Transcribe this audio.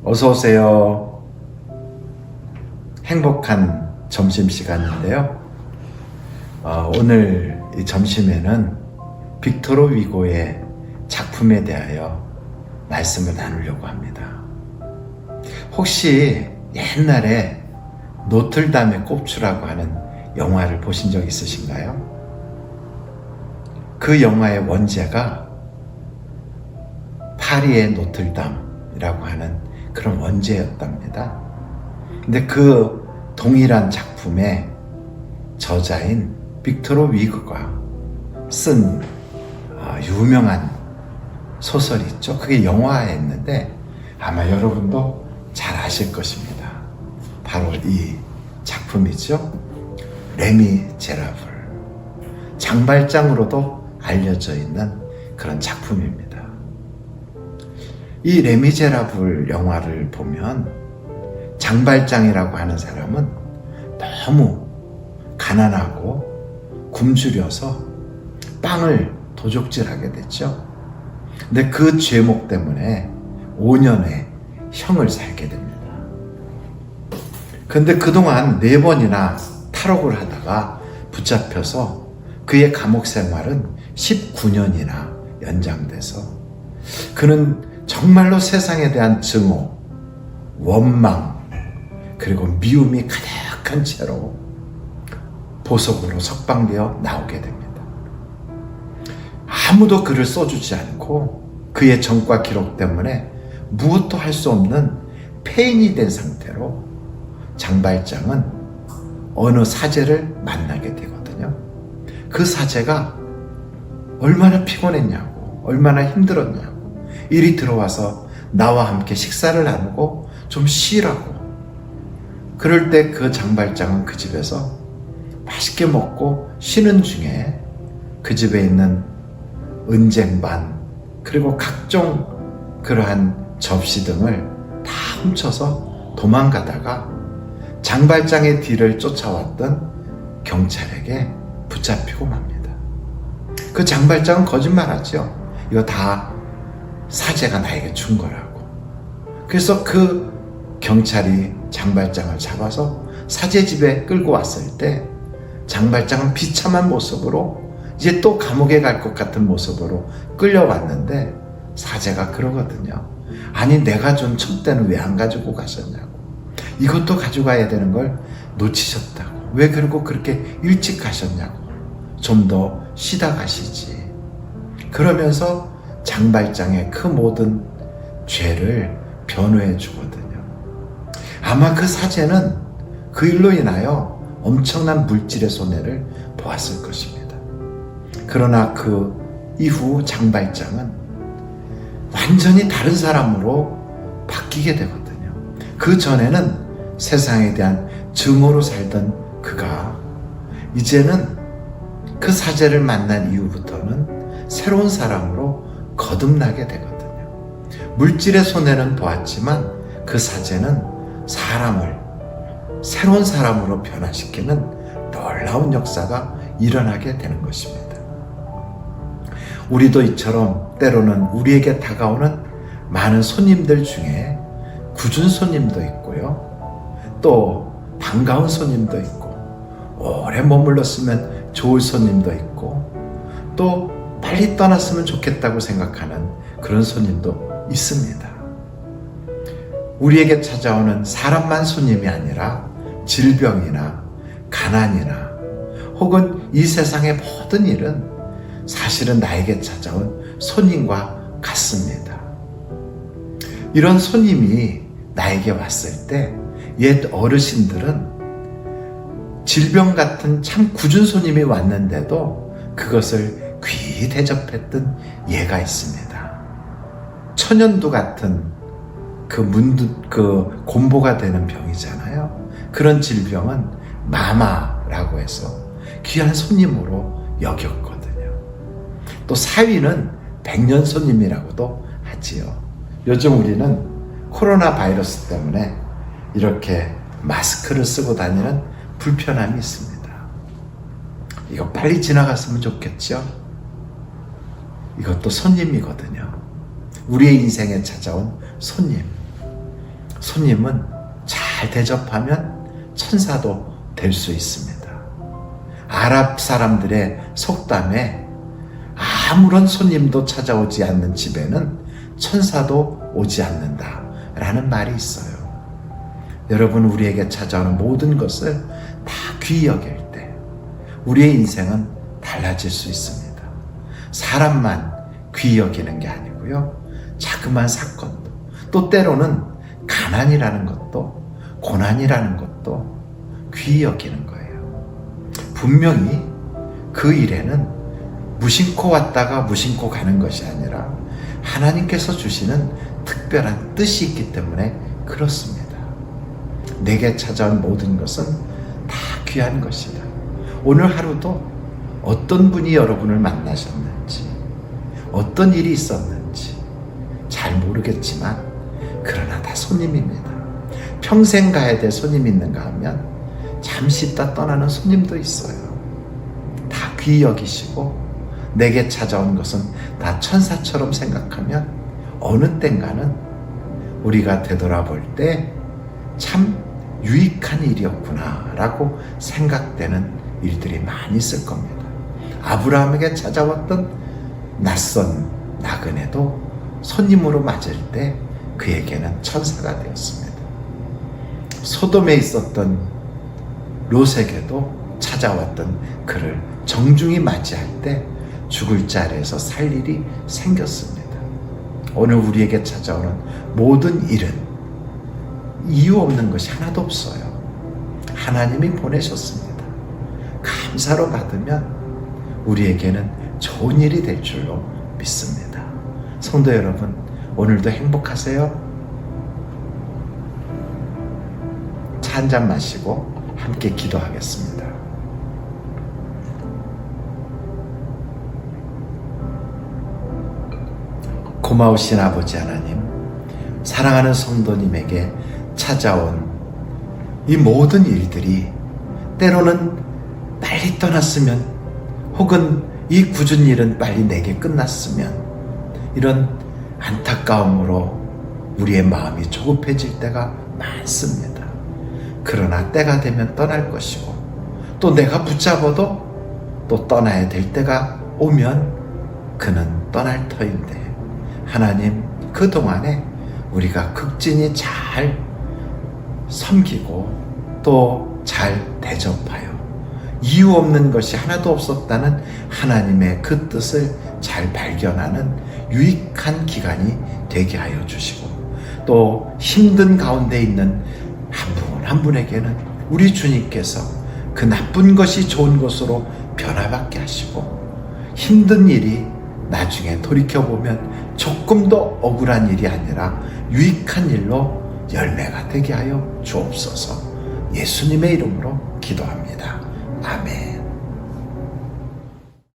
어서 오세요. 행복한 점심시간인데요. 오늘 이 점심에는 빅토르 위고의 작품에 대하여 말씀을 나누려고 합니다. 혹시 옛날에 노틀담의 꼽추라고 하는 영화를 보신 적 있으신가요? 그 영화의 원제가 파리의 노틀담이라고 하는 그런 원제였답니다. 근데 그 동일한 작품의 저자인 빅토르 위고가 쓴 유명한 소설이 있죠. 그게 영화화했는데 아마 여러분도 잘 아실 것입니다. 바로 이 작품이죠. 레미제라블. 장발장으로도 알려져 있는 그런 작품입니다. 이 레미제라블 영화를 보면 장발장이라고 하는 사람은 너무 가난하고 굶주려서 빵을 도적질하게 됐죠. 근데 그 죄목 때문에 5년의 형을 살게 됩니다. 근데 그동안 4번이나 탈옥을 하다가 붙잡혀서 그의 감옥 생활은 19년이나 연장돼서 그는 정말로 세상에 대한 증오, 원망, 그리고 미움이 가득한 채로 보석으로 석방되어 나오게 됩니다. 아무도 그를 써주지 않고 그의 전과 기록 때문에 무엇도 할 수 없는 폐인이 된 상태로 장발장은 어느 사제를 만나게 되거든요. 그 사제가 얼마나 피곤했냐고, 얼마나 힘들었냐고, 이리 들어와서 나와 함께 식사를 나누고 좀 쉬라고. 그럴 때 그 장발장은 그 집에서 맛있게 먹고 쉬는 중에 그 집에 있는 은쟁반 그리고 각종 그러한 접시 등을 다 훔쳐서 도망가다가 장발장의 뒤를 쫓아왔던 경찰에게 붙잡히고 맙니다. 그 장발장은 거짓말하죠. 이거 다 사제가 나에게 준 거라고. 그래서 그 경찰이 장발장을 잡아서 사제 집에 끌고 왔을 때 장발장은 비참한 모습으로 이제 또 감옥에 갈 것 같은 모습으로 끌려왔는데 사제가 그러거든요. 아니 내가 준 촛대는 왜 안 가지고 가셨냐고. 이것도 가져가야 되는 걸 놓치셨다고. 왜 그리고 그렇게 일찍 가셨냐고. 좀 더 쉬다 가시지. 그러면서 장발장의 그 모든 죄를 변호해 주거든요. 아마 그 사제는 그 일로 인하여 엄청난 물질의 손해를 보았을 것입니다. 그러나 그 이후 장발장은 완전히 다른 사람으로 바뀌게 되거든요. 그 전에는 세상에 대한 증오로 살던 그가 이제는 그 사제를 만난 이후부터는 새로운 사람으로 거듭나게 되거든요. 물질의 손해는 보았지만 그 사제는 사람을 새로운 사람으로 변화시키는 놀라운 역사가 일어나게 되는 것입니다. 우리도 이처럼 때로는 우리에게 다가오는 많은 손님들 중에 굳은 손님도 있고요. 또 반가운 손님도 있고 오래 머물렀으면 좋을 손님도 있고 또 빨리 떠났으면 좋겠다고 생각하는 그런 손님도 있습니다. 우리에게 찾아오는 사람만 손님이 아니라 질병이나 가난이나 혹은 이 세상의 모든 일은 사실은 나에게 찾아온 손님과 같습니다. 이런 손님이 나에게 왔을 때 옛 어르신들은 질병 같은 참 굳은 손님이 왔는데도 그것을 귀히 대접했던 예가 있습니다. 천연두 같은 그 곰보가 되는 병이잖아요. 그런 질병은 마마라고 해서 귀한 손님으로 여겼거든요. 또 사위는 백년 손님이라고도 하지요. 요즘 우리는 코로나 바이러스 때문에 이렇게 마스크를 쓰고 다니는 불편함이 있습니다. 이거 빨리 지나갔으면 좋겠죠? 이것도 손님이거든요. 우리의 인생에 찾아온 손님. 손님은 잘 대접하면 천사도 될 수 있습니다. 아랍 사람들의 속담에 아무런 손님도 찾아오지 않는 집에는 천사도 오지 않는다 라는 말이 있어요. 여러분, 우리에게 찾아오는 모든 것을 다 귀히 여길 때 우리의 인생은 달라질 수 있습니다. 사람만 귀히 여기는 게 아니고요, 자그마한 사건도, 또 때로는 가난이라는 것도, 고난이라는 것도 귀히 여기는 거예요. 분명히 그 일에는 무심코 왔다가 무심코 가는 것이 아니라 하나님께서 주시는 특별한 뜻이 있기 때문에 그렇습니다. 내게 찾아온 모든 것은 다 귀한 것이다. 오늘 하루도 어떤 분이 여러분을 만나셨는지, 어떤 일이 있었는지 잘 모르겠지만 그러나 다 손님입니다. 평생 가야 될 손님이 있는가 하면 잠시 있다 떠나는 손님도 있어요. 다 귀히 여기시고 내게 찾아온 것은 다 천사처럼 생각하면 어느 땐가는 우리가 되돌아볼 때 참 유익한 일이었구나 라고 생각되는 일들이 많이 있을 겁니다. 아브라함에게 찾아왔던 낯선 나그네도 손님으로 맞을 때 그에게는 천사가 되었습니다. 소돔에 있었던 롯에게도 찾아왔던 그를 정중히 맞이할 때 죽을 자리에서 살 일이 생겼습니다. 오늘 우리에게 찾아오는 모든 일은 이유 없는 것이 하나도 없어요. 하나님이 보내셨습니다. 감사로 받으면 우리에게는 좋은 일이 될 줄로 믿습니다. 성도 여러분, 오늘도 행복하세요. 차 한잔 마시고 함께 기도하겠습니다. 고마우신 아버지 하나님, 사랑하는 성도님에게 찾아온 이 모든 일들이 때로는 빨리 떠났으면, 혹은 이 굳은 일은 빨리 내게 끝났으면, 이런 안타까움으로 우리의 마음이 조급해질 때가 많습니다. 그러나 때가 되면 떠날 것이고, 또 내가 붙잡아도 또 떠나야 될 때가 오면 그는 떠날 터인데, 하나님, 그동안에 우리가 극진히 잘 섬기고 또 잘 대접하여 이유 없는 것이 하나도 없었다는 하나님의 그 뜻을 잘 발견하는 유익한 기간이 되게 하여 주시고, 또 힘든 가운데 있는 한 분 한 분에게는 우리 주님께서 그 나쁜 것이 좋은 것으로 변화받게 하시고, 힘든 일이 나중에 돌이켜보면 조금 더 억울한 일이 아니라 유익한 일로 열매가 되게 하여 주옵소서. 예수님의 이름으로 기도합니다. 아멘.